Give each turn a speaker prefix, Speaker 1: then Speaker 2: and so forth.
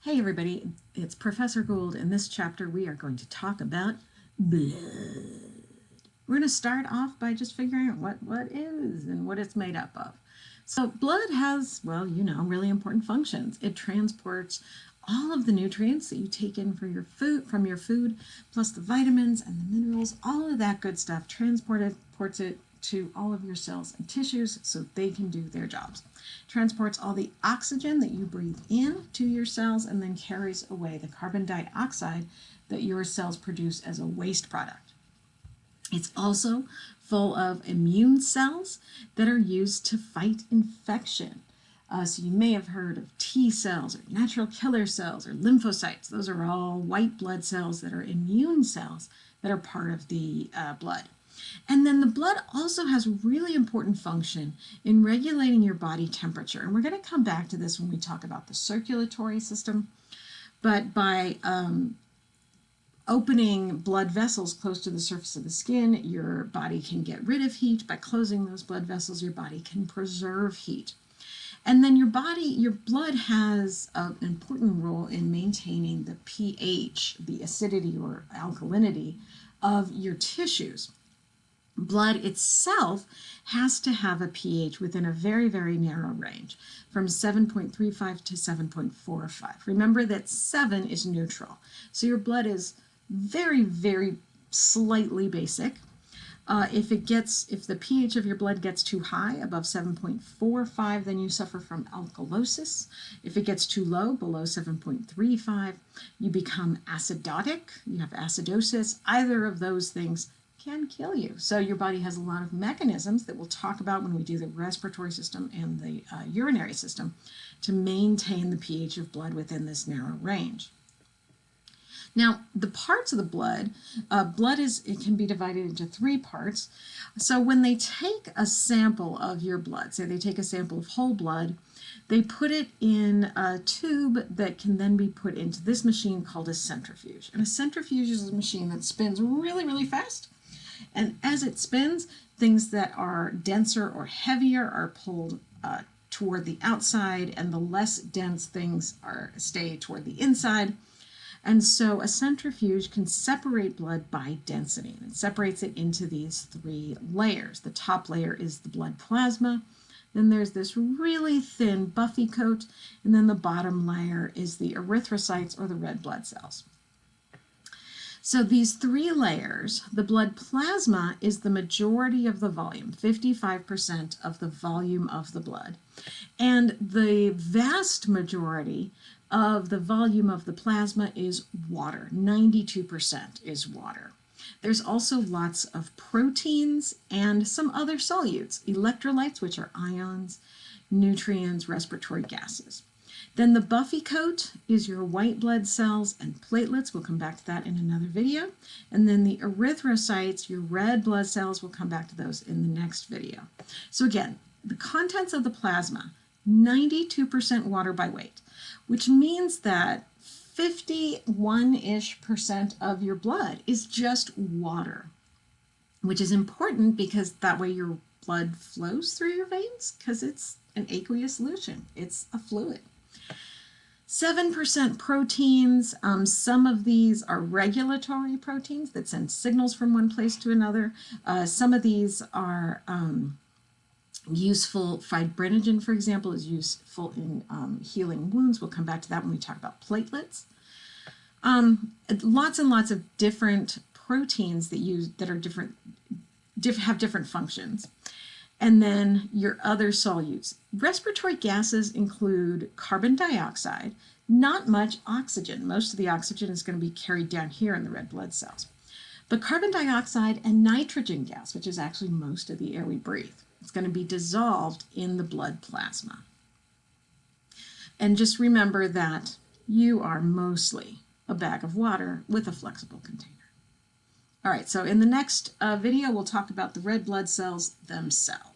Speaker 1: Hey everybody, it's Professor Gould. In this chapter we are going to talk about blood. We're going to start off by just figuring out what is and what it's made up of. So blood has, well, really important functions. It transports all of the nutrients that you take in for your food, from your food, plus the vitamins and the minerals, all of that good stuff, transports it to all of your cells and tissues so they can do their jobs. Transports all the oxygen that you breathe in to your cells and then carries away the carbon dioxide that your cells produce as a waste product. It's also full of immune cells that are used to fight infection. So you may have heard of T cells or natural killer cells or lymphocytes. Those are all white blood cells that are immune cells that are part of the blood. And then the blood also has really important function in regulating your body temperature. And we're going to come back to this when we talk about the circulatory system. But by opening blood vessels close to the surface of the skin, your body can get rid of heat. By closing those blood vessels, your body can preserve heat. And then your blood has an important role in maintaining the pH, the acidity or alkalinity of your tissues. Blood itself has to have a pH within a very, very narrow range, from 7.35 to 7.45. Remember that 7 is neutral. So your blood is very, very slightly basic. If the pH of your blood gets too high, above 7.45, then you suffer from alkalosis. If it gets too low, below 7.35, you become acidotic. You have acidosis. Either of those things can kill you. So your body has a lot of mechanisms that we'll talk about when we do the respiratory system and the urinary system to maintain the pH of blood within this narrow range. Now, the parts of the blood, it can be divided into 3 parts. So when they take a sample of your blood, say they take a sample of whole blood, they put it in a tube that can then be put into this machine called a centrifuge. And a centrifuge is a machine that spins really, really fast. And as it spins, things that are denser or heavier are pulled toward the outside, and the less dense things stay toward the inside. And so a centrifuge can separate blood by density. And it separates it into these 3 layers. The top layer is the blood plasma. Then there's this really thin buffy coat. And then the bottom layer is the erythrocytes, or the red blood cells. So these 3 layers, the blood plasma is the majority of the volume, 55% of the volume of the blood. And the vast majority of the volume of the plasma is water. 92% is water. There's also lots of proteins and some other solutes, electrolytes, which are ions, nutrients, respiratory gases. Then the buffy coat is your white blood cells and platelets. We'll come back to that in another video. And then the erythrocytes, your red blood cells, we'll come back to those in the next video. So again, the contents of the plasma, 92% water by weight, which means that 51-ish% of your blood is just water, which is important because that way your blood flows through your veins because it's an aqueous solution. It's a fluid. 7% proteins. Some of these are regulatory proteins that send signals from one place to another. Some of these are useful. Fibrinogen, for example, is useful in healing wounds. We'll come back to that when we talk about platelets. Lots and lots of different proteins that are have different functions. And then your other solutes. Respiratory gases include carbon dioxide, not much oxygen. Most of the oxygen is going to be carried down here in the red blood cells. But carbon dioxide and nitrogen gas, which is actually most of the air we breathe, it's going to be dissolved in the blood plasma. And just remember that you are mostly a bag of water with a flexible container. All right, so in the next video, we'll talk about the red blood cells themselves.